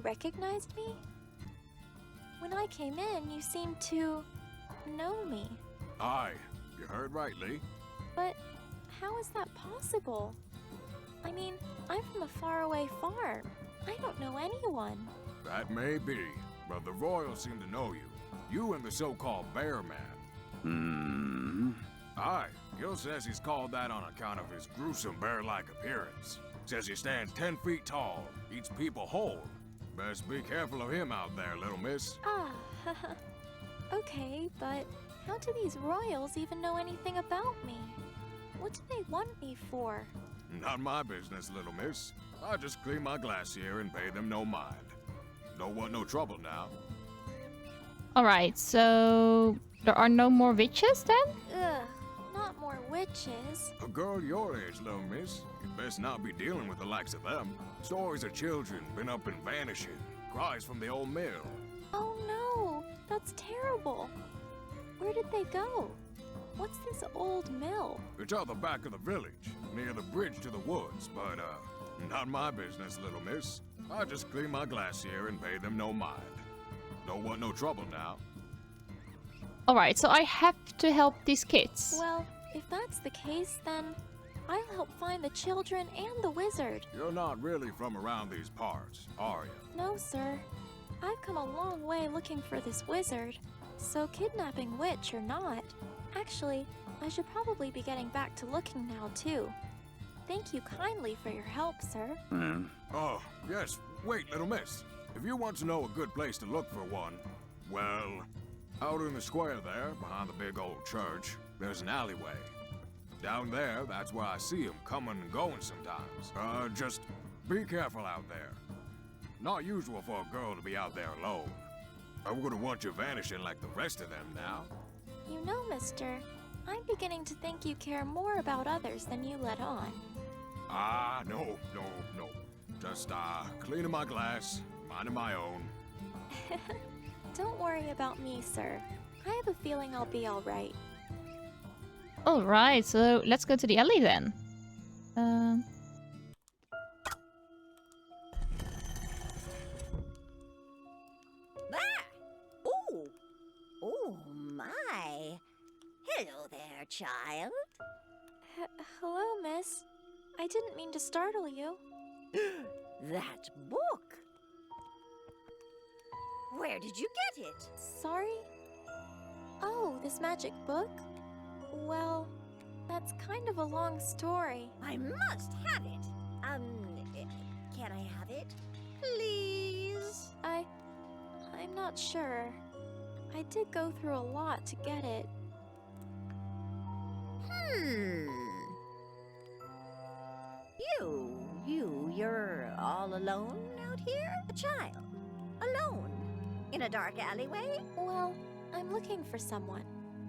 recognized me? When I came in, you seemed to know me. Aye, you heard rightly. But how is that possible? I mean, I'm from a faraway farm. I don't know anyone. That may be, but the royals seem to know you. You and the so-called bear man. Aye, Gil says he's called that on account of his gruesome bear-like appearance. Says he stands 10 feet tall, eats people whole. Best be careful of him out there, little miss. Ah, okay, but how do these royals even know anything about me? What do they want me for? Not my business, little miss. I just clean my glass here and pay them no mind. Don't want no trouble now. Alright, so there are no more witches then? Ugh, not more witches. A girl your age, little miss, you'd best not be dealing with the likes of them. Stories of children been up and vanishing. Cries from the old mill. Oh no, that's terrible. Where did they go? What's this old mill? It's out the back of the village, near the bridge to the woods, but, not my business, little miss. I just clean my glass here and pay them no mind. Don't want no trouble now. Alright, so I have to help these kids. Well, if that's the case, then I'll help find the children and the wizard. You're not really from around these parts, are you? No, sir. I've come a long way looking for this wizard. So kidnapping witch or not, actually, I should probably be getting back to looking now, too. Thank you kindly for your help, sir. Oh, yes. Wait, little miss. If you want to know a good place to look for one, well, out in the square there, behind the big old church, there's an alleyway. Down there, that's where I see 'em coming and going sometimes. Just be careful out there. Not usual for a girl to be out there alone. I wouldn't want you vanishing like the rest of them now. You know, mister, I'm beginning to think you care more about others than you let on. Ah, no. Just, cleaning my glass, minding my own. Don't worry about me, sir. I have a feeling I'll be all right. Alright, so let's go to the alley then. Oh my. Hello there, child. Hello, miss. I didn't mean to startle you. That book. Where did you get it? Sorry? Oh, this magic book? Well, that's kind of a long story. I must have it. Can I have it? Please? I'm not sure. I did go through a lot to get it. You're all alone out here? A child? Alone? In a dark alleyway? Well, I'm looking for someone.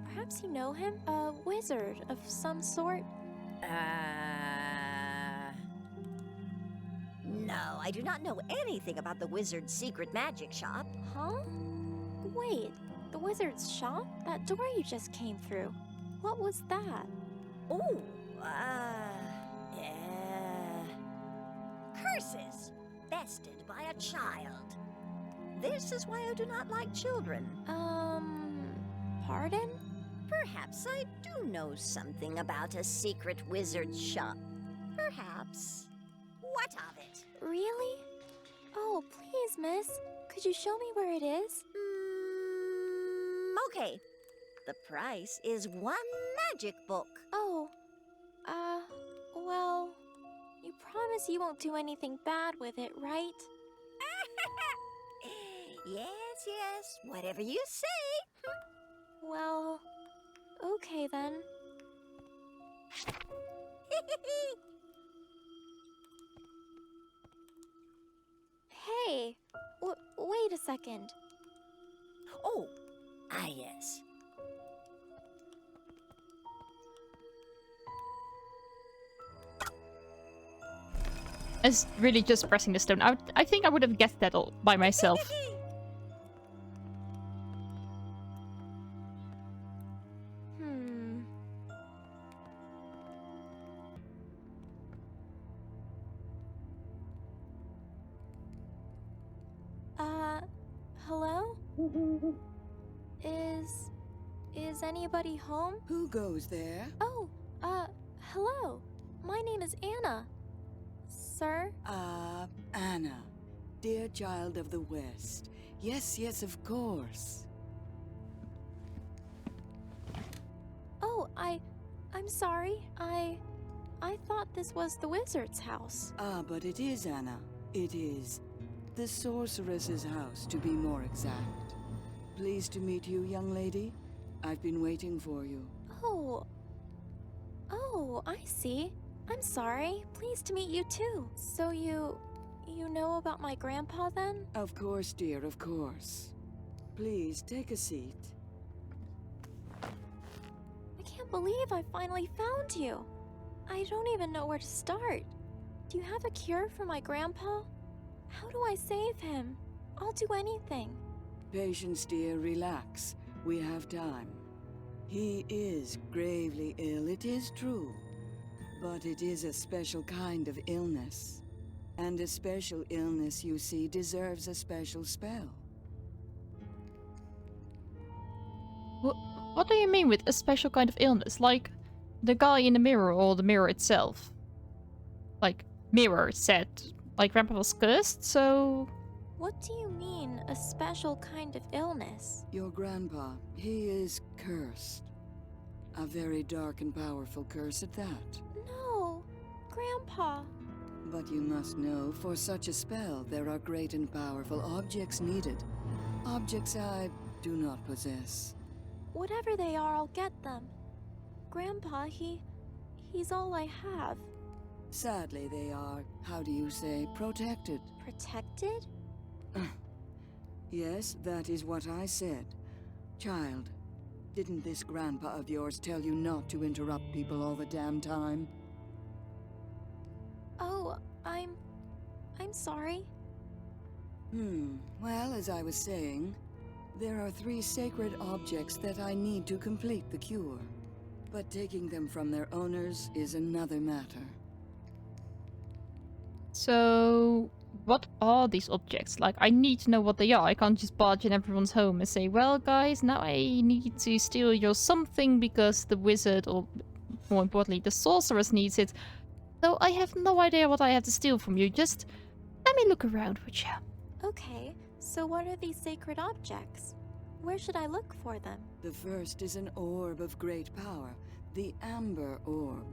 Perhaps you know him? A wizard of some sort? No, I do not know anything about the wizard's secret magic shop. Huh? Wait, the wizard's shop? That door you just came through. What was that? Oh, curses bested by a child. This is why I do not like children. Pardon? Perhaps I do know something about a secret wizard's shop. Perhaps. What of it? Really? Oh, please, miss. Could you show me where it is? Okay. The price is 1 magic book. Oh, well, you promise you won't do anything bad with it, right? Yes, whatever you say. Well, okay then. Hey, wait a second. Oh, yes. It's really just pressing the stone. I think I would have guessed that all by myself. Hello? Is anybody home? Who goes there? Oh, hello. My name is Anna. Sir? Anna. Dear child of the West. Yes, yes, of course. Oh, I'm sorry. I thought this was the wizard's house. But it is, Anna. It is. The sorceress's house, to be more exact. Pleased to meet you, young lady. I've been waiting for you. Oh, I see. I'm sorry. Pleased to meet you too. So you know about my grandpa then? Of course, dear, of course. Please, take a seat. I can't believe I finally found you. I don't even know where to start. Do you have a cure for my grandpa? How do I save him? I'll do anything. Patience, dear, relax. We have time. He is gravely ill, it is true. But it is a special kind of illness. And a special illness, you see, deserves a special spell. What do you mean with a special kind of illness? Like the guy in the mirror or the mirror itself? Like, mirror said, like Grandpa was cursed, so... What do you mean, a special kind of illness? Your grandpa, he is cursed. A very dark and powerful curse at that. No, Grandpa. But you must know, for such a spell, there are great and powerful objects needed. Objects I do not possess. Whatever they are, I'll get them. Grandpa, he's all I have. Sadly, they are, how do you say, protected. Protected? Yes, that is what I said. Child, didn't this grandpa of yours tell you not to interrupt people all the damn time? Oh, I'm sorry. Well, as I was saying, there are 3 sacred objects that I need to complete the cure. But taking them from their owners is another matter. So, what are these objects? Like, I need to know what they are. I can't just barge in everyone's home and say, well, guys, now I need to steal your something because the wizard, or more importantly, the sorceress needs it. So I have no idea what I have to steal from you. Just let me look around, would you? Okay, so what are these sacred objects? Where should I look for them? The first is an orb of great power, the Amber Orb.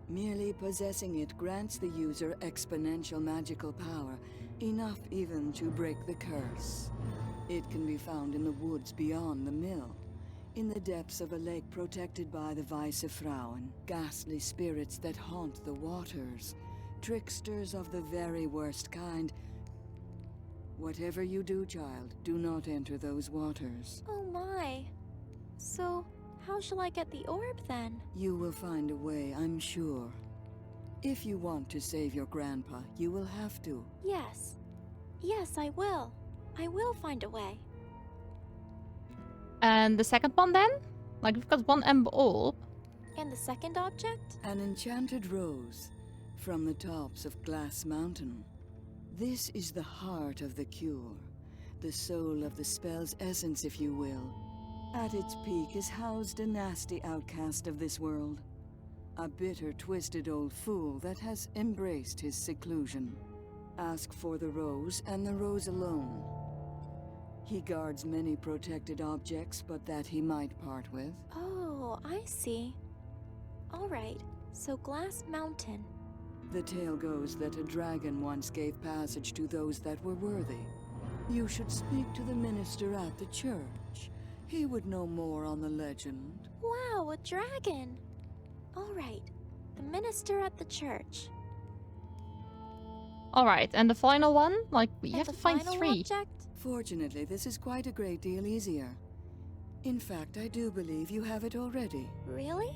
Merely possessing it grants the user exponential magical power, enough even to break the curse. It can be found in the woods beyond the mill, in the depths of a lake protected by the Weisse Frauen, ghastly spirits that haunt the waters, tricksters of the very worst kind. Whatever you do, child, do not enter those waters. Oh my. So, how shall I get the orb then? You will find a way, I'm sure. If you want to save your grandpa, you will have to. Yes. Yes, I will. I will find a way. And the second one then? Like, we've got one Amber Orb. And the second object? An enchanted rose from the tops of Glass Mountain. This is the heart of the cure, the soul of the spell's essence, if you will. At its peak is housed a nasty outcast of this world. A bitter, twisted old fool that has embraced his seclusion. Ask for the rose, and the rose alone. He guards many protected objects, but that he might part with. Oh, I see. All right, so Glass Mountain. The tale goes that a dragon once gave passage to those that were worthy. You should speak to the minister at the church. He would know more on the legend. Wow, a dragon! All right, the minister at the church. Alright, and the final one? Like, we And have the to find final 3. object? Fortunately, this is quite a great deal easier. In fact, I do believe you have it already. Really?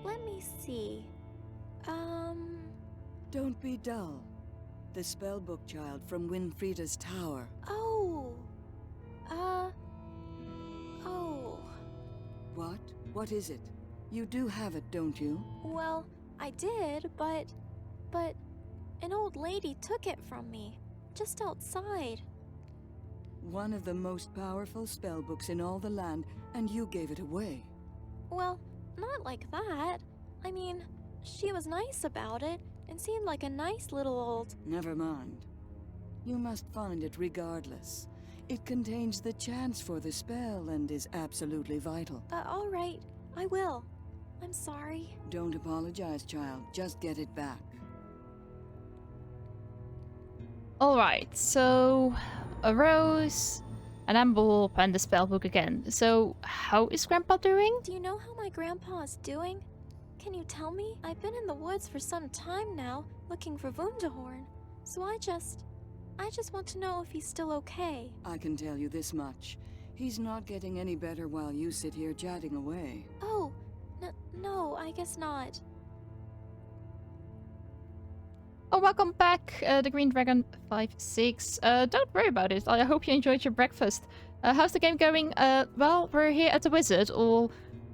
Let me see. Don't be dull. The spellbook, child, from Winfreda's tower. Oh. Oh. What? What is it? You do have it, don't you? Well, I did, but an old lady took it from me, just outside. One of the most powerful spellbooks in all the land, and you gave it away. Well, not like that. I mean, she was nice about it and seemed like a nice little old... Never mind. You must find it regardless. It contains the chance for the spell and is absolutely vital. All right, I will. I'm sorry. Don't apologize, child. Just get it back. Alright, so a rose, an amber orb, and the spellbook again. So, how is Grandpa doing? Do you know how my grandpa is doing? Can you tell me? I've been in the woods for some time now, looking for Wunderhorn. So I just want to know if he's still okay. I can tell you this much. He's not getting any better while you sit here chatting away. Oh, no, I guess not. Oh, welcome back, the Green Dragon 5-6. Don't worry about it. I hope you enjoyed your breakfast. How's the game going? Well, we're here at the wizard, or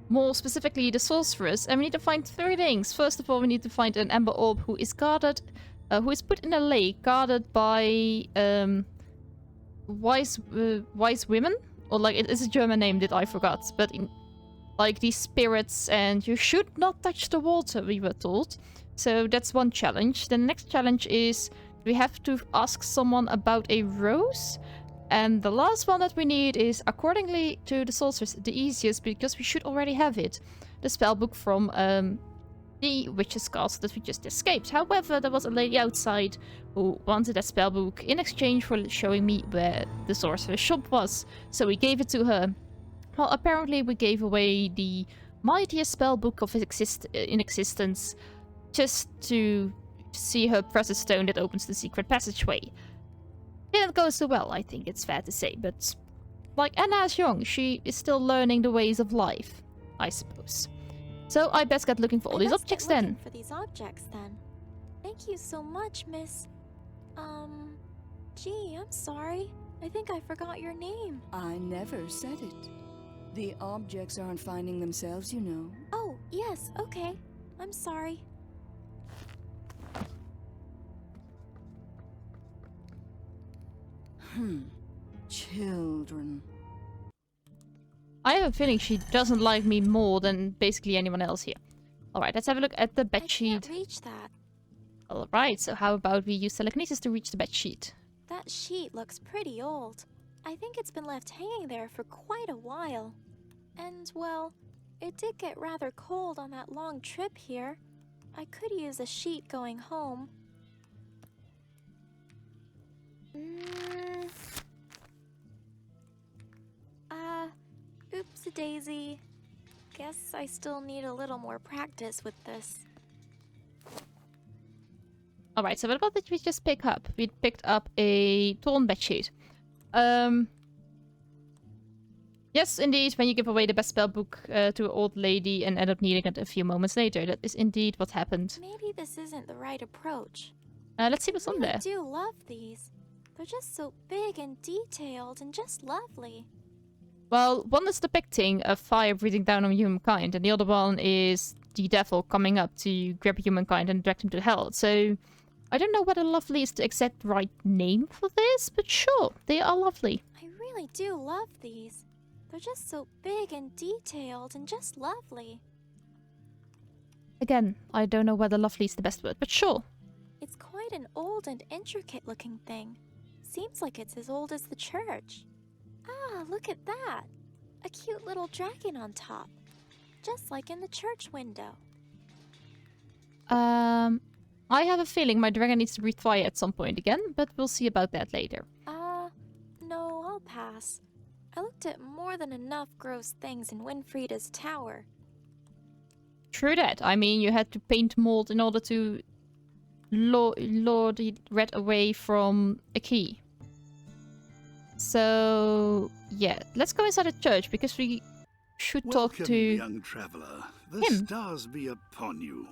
more specifically the sorceress, and we need to find 3 things. First of all, we need to find an amber orb who is guarded, who is put in a lake, guarded by wise women, or like it is a German name that I forgot, but in like these spirits, and you should not touch the water, we were told. So that's one challenge. The next challenge is we have to ask someone about a rose. And the last one that we need is, accordingly to the sorceress, the easiest, because we should already have it. The spellbook from the witch's castle that we just escaped. However, there was a lady outside who wanted that spellbook in exchange for showing me where the sorcerer's shop was. So we gave it to her. Well, apparently we gave away the mightiest spellbook of in existence just to see her press a stone that opens the secret passageway. Didn't go so well, I think it's fair to say, but like Anna's young, she is still learning the ways of life, I suppose. So I best get looking for all these objects then. For these objects then. Thank you so much, Miss. Gee, I'm sorry. I think I forgot your name. I never said it. The objects aren't finding themselves, you know. Oh, yes, okay. I'm sorry. Children. I have a feeling she doesn't like me more than basically anyone else here. Alright, let's have a look at the I bedsheet. can't reach that. Alright, so how about we use telekinesis to reach the bedsheet? That sheet looks pretty old. I think it's been left hanging there for quite a while. And, well, it did get rather cold on that long trip here. I could use a sheet going home. Oopsie-daisy. Guess I still need a little more practice with this. Alright, so what did we just pick up? We picked up a torn bedsheet. Yes, indeed, when you give away the best spellbook to an old lady and end up needing it a few moments later. That is indeed what happened. Maybe this isn't the right approach. Let's see what's on there. I do love these. They're just so big and detailed and just lovely. Well, one is depicting a fire breathing down on humankind, and the other one is the devil coming up to grab humankind and drag them to hell. So, I don't know whether lovely is the exact right name for this, but sure, they are lovely. I really do love these. They're just so big and detailed and just lovely. Again, I don't know whether lovely is the best word, but sure. It's quite an old and intricate looking thing. Seems like it's as old as the church. Ah, look at that! A cute little dragon on top. Just like in the church window. I have a feeling my dragon needs to retry at some point again, but we'll see about that later. No, I'll pass. I looked at more than enough gross things in Winfreda's tower. True that. I mean, you had to paint mold in order to lure the rat away from a key. So, yeah, let's go inside the church, because we should talk Welcome, to young traveler. The him. stars be upon you.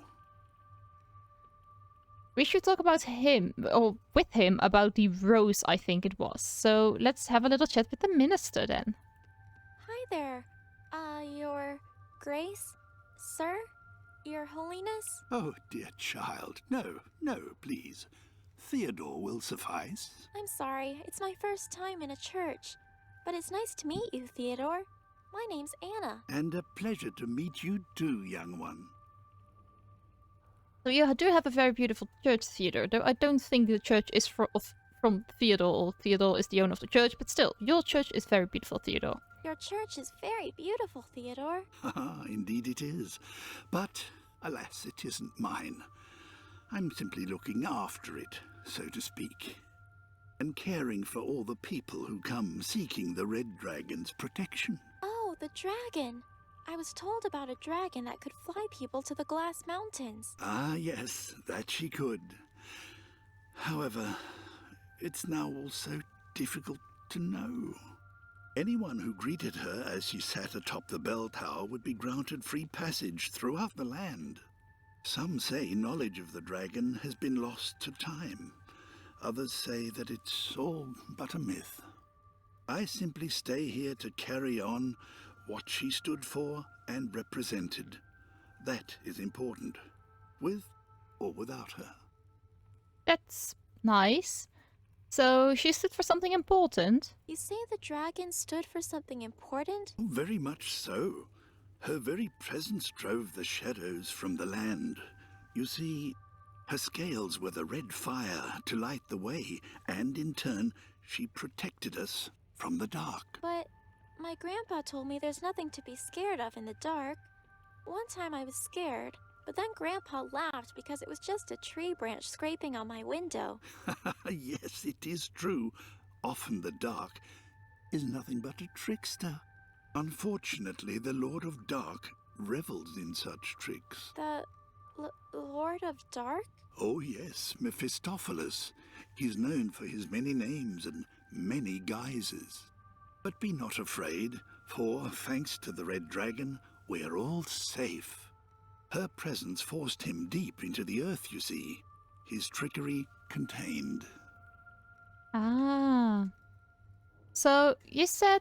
We should talk about him, or with him, about the rose, I think it was. So, let's have a little chat with the minister then. Hi there. Your Grace? Sir? Your Holiness? Oh, dear child. No, no, please. Theodore will suffice. I'm sorry, it's my first time in a church. But it's nice to meet you, Theodore. My name's Anna. And a pleasure to meet you too, young one. So you do have a very beautiful church, Theodore, though I don't think the church is from Theodore, or Theodore is the owner of the church, but still, your church is very beautiful, Theodore. Your church is very beautiful, Theodore. Indeed it is. But, alas, it isn't mine. I'm simply looking after it, so to speak, and caring for all the people who come seeking the Red Dragon's protection. Oh, the dragon. I was told about a dragon that could fly people to the Glass Mountains. Ah, yes, that she could. However, it's now also difficult to know. Anyone who greeted her as she sat atop the bell tower would be granted free passage throughout the land. Some say knowledge of the dragon has been lost to time. Others say that it's all but a myth. I simply stay here to carry on what she stood for and represented. That is important, with or without her. That's nice. So she stood for something important? You say the dragon stood for something important? Very much so. Her very presence drove the shadows from the land. You see, her scales were the red fire to light the way, and in turn, she protected us from the dark. But my grandpa told me there's nothing to be scared of in the dark. One time I was scared, but then Grandpa laughed because it was just a tree branch scraping on my window. Yes, it is true. Often the dark is nothing but a trickster. Unfortunately, the Lord of Dark revels in such tricks. The Lord of Dark? Oh yes, Mephistopheles. He's known for his many names and many guises. But be not afraid, for thanks to the Red Dragon, we're all safe. Her presence forced him deep into the earth, you see. His trickery contained. Ah. So, you said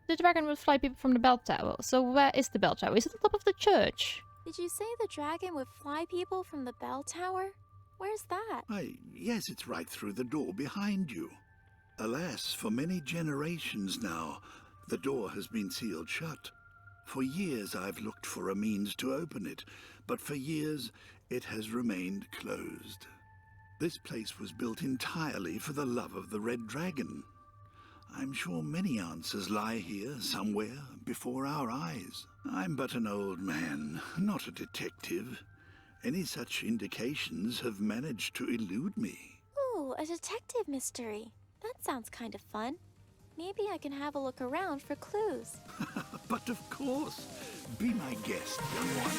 the dragon would fly people from the bell tower. So where is the bell tower? Is it on top of the church? Did you say the dragon would fly people from the bell tower? Where's that? Why, yes, it's right through the door behind you. Alas, for many generations now, the door has been sealed shut. For years I've looked for a means to open it, but for years it has remained closed. This place was built entirely for the love of the Red Dragon. I'm sure many answers lie here somewhere before our eyes. I'm but an old man, not a detective. Any such indications have managed to elude me. Ooh, a detective mystery. That sounds kind of fun. Maybe I can have a look around for clues. But of course, be my guest, young one.